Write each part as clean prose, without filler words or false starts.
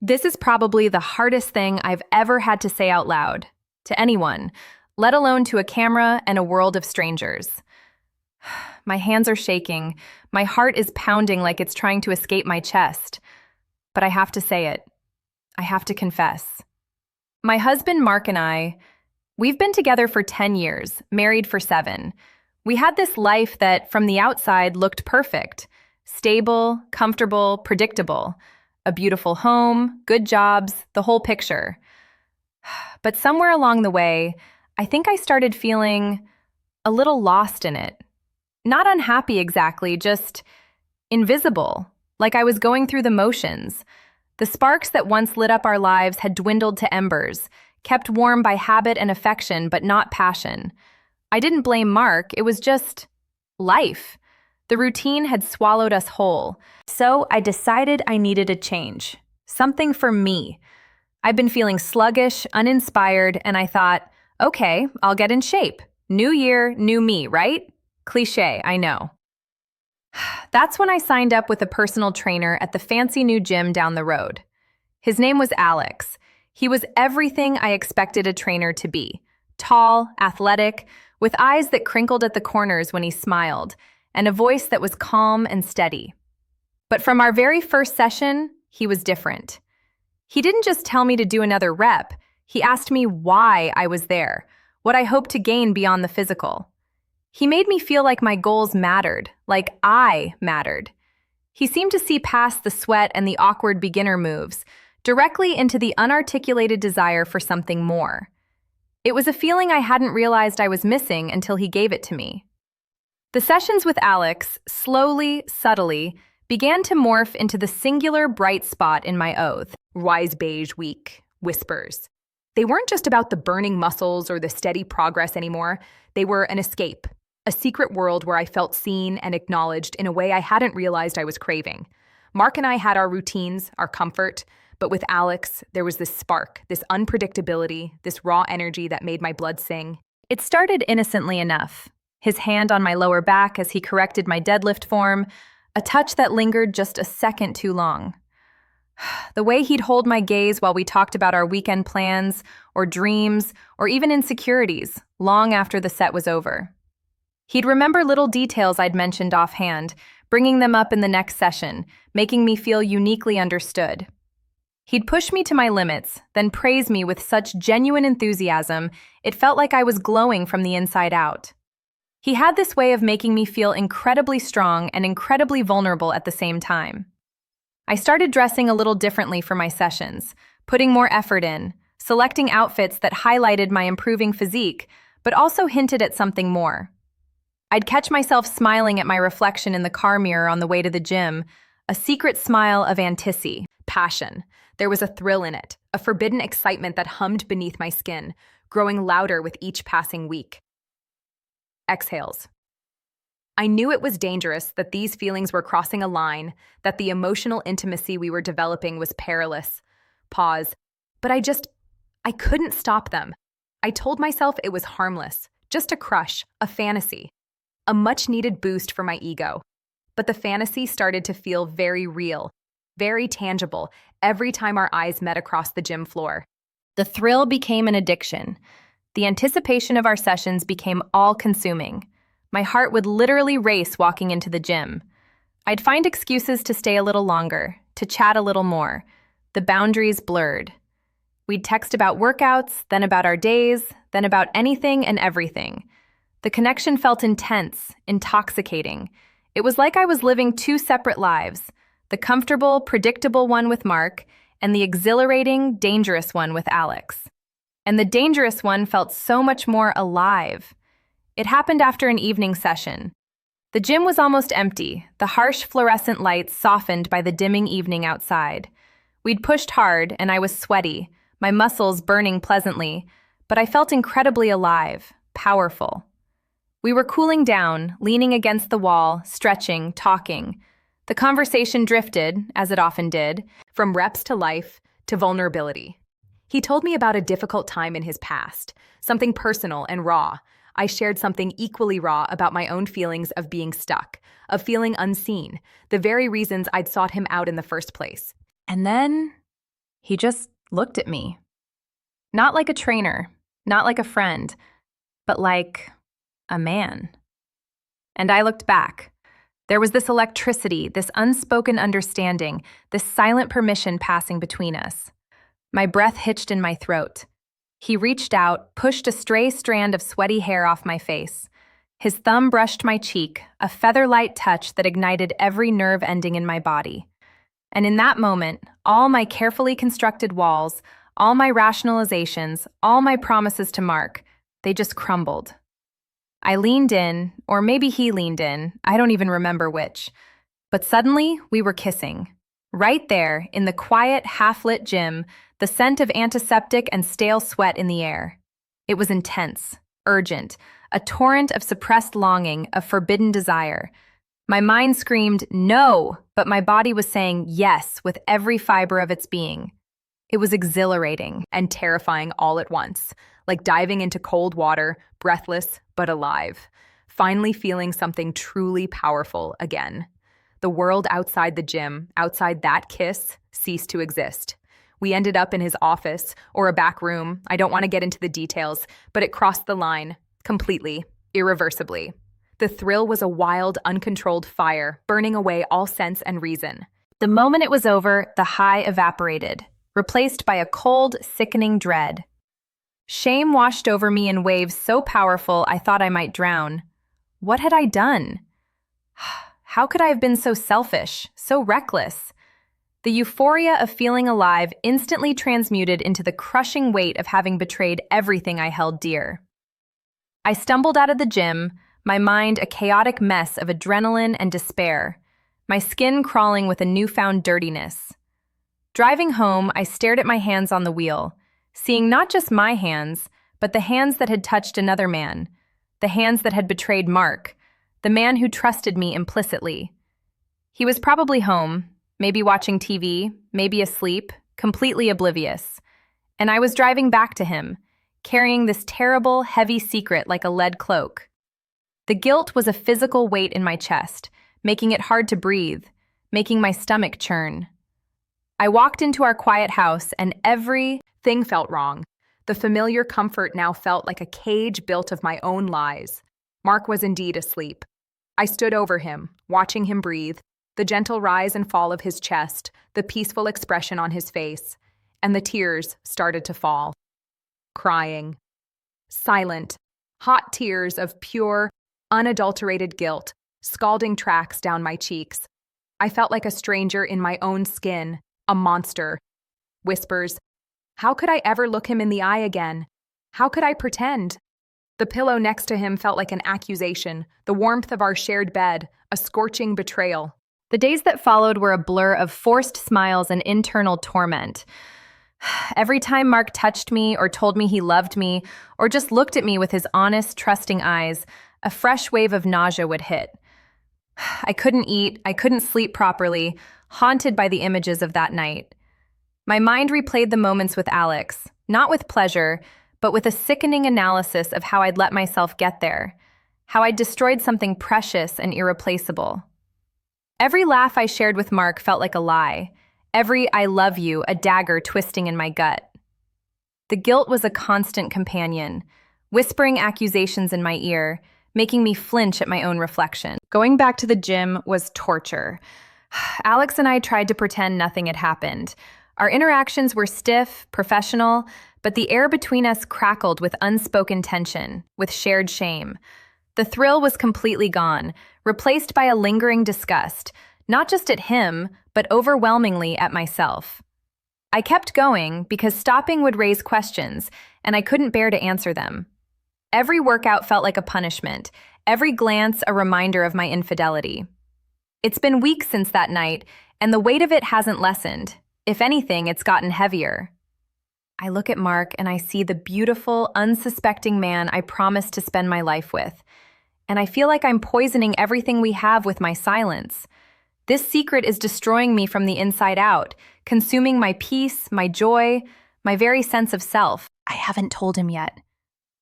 This is probably the hardest thing I've ever had to say out loud to anyone, let alone to a camera and a world of strangers. My hands are shaking. My heart is pounding like it's trying to escape my chest. But I have to say it. I have to confess. My husband, Mark, and we've been together for 10 years, married for 7. We had this life that, from the outside, looked perfect. Stable, comfortable, predictable. A beautiful home, good jobs, the whole picture. But somewhere along the way, I think I started feeling a little lost in it. Not unhappy exactly, just invisible, like I was going through the motions. The sparks that once lit up our lives had dwindled to embers, kept warm by habit and affection, but not passion. I didn't blame Mark, it was just life. The routine had swallowed us whole. So I decided I needed a change. Something for me. I've been feeling sluggish, uninspired, and I thought, okay, I'll get in shape. New year, new me, right? Cliché, I know. That's when I signed up with a personal trainer at the fancy new gym down the road. His name was Alex. He was everything I expected a trainer to be. Tall, athletic, with eyes that crinkled at the corners when he smiled, and a voice that was calm and steady. But from our very first session, he was different. He didn't just tell me to do another rep. He asked me why I was there, what I hoped to gain beyond the physical. He made me feel like my goals mattered, like I mattered. He seemed to see past the sweat and the awkward beginner moves, directly into the unarticulated desire for something more. It was a feeling I hadn't realized I was missing until he gave it to me. The sessions with Alex, slowly, subtly, began to morph into the singular bright spot in my oath. Wise beige week, whispers. They weren't just about the burning muscles or the steady progress anymore. They were an escape, a secret world where I felt seen and acknowledged in a way I hadn't realized I was craving. Mark and I had our routines, our comfort, but with Alex, there was this spark, this unpredictability, this raw energy that made my blood sing. It started innocently enough. His hand on my lower back as he corrected my deadlift form, a touch that lingered just a second too long. The way he'd hold my gaze while we talked about our weekend plans, or dreams, or even insecurities, long after the set was over. He'd remember little details I'd mentioned offhand, bringing them up in the next session, making me feel uniquely understood. He'd push me to my limits, then praise me with such genuine enthusiasm, it felt like I was glowing from the inside out. He had this way of making me feel incredibly strong and incredibly vulnerable at the same time. I started dressing a little differently for my sessions, putting more effort in, selecting outfits that highlighted my improving physique, but also hinted at something more. I'd catch myself smiling at my reflection in the car mirror on the way to the gym, a secret smile of anticipation. Passion. There was a thrill in it, a forbidden excitement that hummed beneath my skin, growing louder with each passing week. Exhales. I knew it was dangerous, that these feelings were crossing a line, that the emotional intimacy we were developing was perilous. Pause. But I couldn't stop them. I told myself it was harmless, just a crush, a fantasy, a much-needed boost for my ego. But the fantasy started to feel very real, very tangible, every time our eyes met across the gym floor. The thrill became an addiction. The anticipation of our sessions became all-consuming. My heart would literally race walking into the gym. I'd find excuses to stay a little longer, to chat a little more. The boundaries blurred. We'd text about workouts, then about our days, then about anything and everything. The connection felt intense, intoxicating. It was like I was living 2 separate lives, the comfortable, predictable one with Mark, and the exhilarating, dangerous one with Alex. And the dangerous one felt so much more alive. It happened after an evening session. The gym was almost empty, the harsh fluorescent lights softened by the dimming evening outside. We'd pushed hard, and I was sweaty, my muscles burning pleasantly, but I felt incredibly alive, powerful. We were cooling down, leaning against the wall, stretching, talking. The conversation drifted, as it often did, from reps to life to vulnerability. He told me about a difficult time in his past, something personal and raw. I shared something equally raw about my own feelings of being stuck, of feeling unseen, the very reasons I'd sought him out in the first place. And then He just looked at me. Not like a trainer, not like a friend, but like a man. And I looked back. There was this electricity, this unspoken understanding, this silent permission passing between us. My breath hitched in my throat. He reached out, pushed a stray strand of sweaty hair off my face. His thumb brushed my cheek, a feather-light touch that ignited every nerve ending in my body. And in that moment, all my carefully constructed walls, all my rationalizations, all my promises to Mark, they just crumbled. I leaned in, or maybe he leaned in, I don't even remember which. But suddenly, we were kissing. Right there, in the quiet, half-lit gym, the scent of antiseptic and stale sweat in the air. It was intense, urgent, a torrent of suppressed longing, of forbidden desire. My mind screamed, no, but my body was saying yes with every fiber of its being. It was exhilarating and terrifying all at once, like diving into cold water, breathless but alive, finally feeling something truly powerful again. The world outside the gym, outside that kiss, ceased to exist. We ended up in his office, or a back room. I don't want to get into the details, but it crossed the line, completely, irreversibly. The thrill was a wild, uncontrolled fire, burning away all sense and reason. The moment it was over, the high evaporated, replaced by a cold, sickening dread. Shame washed over me in waves so powerful I thought I might drown. What had I done? How could I have been so selfish, so reckless? The euphoria of feeling alive instantly transmuted into the crushing weight of having betrayed everything I held dear. I stumbled out of the gym, my mind a chaotic mess of adrenaline and despair, my skin crawling with a newfound dirtiness. Driving home, I stared at my hands on the wheel, seeing not just my hands, but the hands that had touched another man, the hands that had betrayed Mark, the man who trusted me implicitly. He was probably home, maybe watching TV, maybe asleep, completely oblivious. And I was driving back to him, carrying this terrible, heavy secret like a lead cloak. The guilt was a physical weight in my chest, making it hard to breathe, making my stomach churn. I walked into our quiet house and everything felt wrong. The familiar comfort now felt like a cage built of my own lies. Mark was indeed asleep. I stood over him, watching him breathe, the gentle rise and fall of his chest, the peaceful expression on his face, and the tears started to fall. Crying. Silent, hot tears of pure, unadulterated guilt, scalding tracks down my cheeks. I felt like a stranger in my own skin, a monster. Whispers. How could I ever look him in the eye again? How could I pretend? The pillow next to him felt like an accusation, the warmth of our shared bed, a scorching betrayal. The days that followed were a blur of forced smiles and internal torment. Every time Mark touched me or told me he loved me, or just looked at me with his honest, trusting eyes, a fresh wave of nausea would hit. I couldn't eat, I couldn't sleep properly, haunted by the images of that night. My mind replayed the moments with Alex, not with pleasure, but with a sickening analysis of how I'd let myself get there, how I'd destroyed something precious and irreplaceable. Every laugh I shared with Mark felt like a lie, every I love you a dagger twisting in my gut. The guilt was a constant companion, whispering accusations in my ear, making me flinch at my own reflection. Going back to the gym was torture. Alex and I tried to pretend nothing had happened. Our interactions were stiff, professional, but the air between us crackled with unspoken tension, with shared shame. The thrill was completely gone, replaced by a lingering disgust, not just at him, but overwhelmingly at myself. I kept going because stopping would raise questions, and I couldn't bear to answer them. Every workout felt like a punishment, every glance a reminder of my infidelity. It's been weeks since that night, and the weight of it hasn't lessened. If anything, it's gotten heavier. I look at Mark and I see the beautiful, unsuspecting man I promised to spend my life with. And I feel like I'm poisoning everything we have with my silence. This secret is destroying me from the inside out, consuming my peace, my joy, my very sense of self. I haven't told him yet.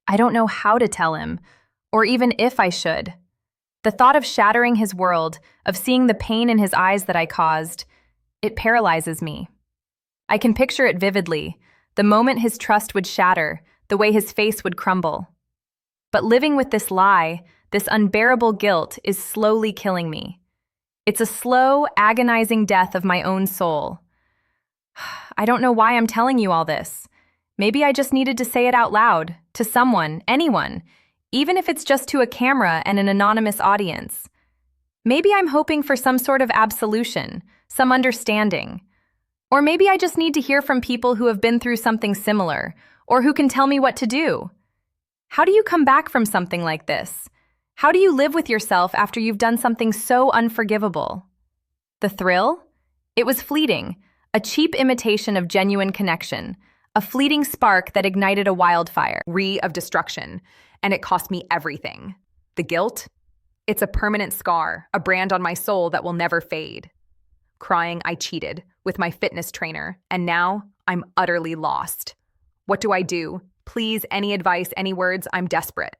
I don't know how to tell him, or even if I should. The thought of shattering his world, of seeing the pain in his eyes that I caused, it paralyzes me. I can picture it vividly, the moment his trust would shatter, the way his face would crumble. But living with this lie, this unbearable guilt, is slowly killing me. It's a slow, agonizing death of my own soul. I don't know why I'm telling you all this. Maybe I just needed to say it out loud, to someone, anyone, even if it's just to a camera and an anonymous audience. Maybe I'm hoping for some sort of absolution, some understanding. Or maybe I just need to hear from people who have been through something similar, or who can tell me what to do. How do you come back from something like this? How do you live with yourself after you've done something so unforgivable? The thrill? It was fleeting, a cheap imitation of genuine connection, a fleeting spark that ignited a wildfire. Of destruction, and it cost me everything. The guilt? It's a permanent scar, a brand on my soul that will never fade. Crying I cheated with my fitness trainer, and now I'm utterly lost. What do I do? Please, any advice, any words? I'm desperate.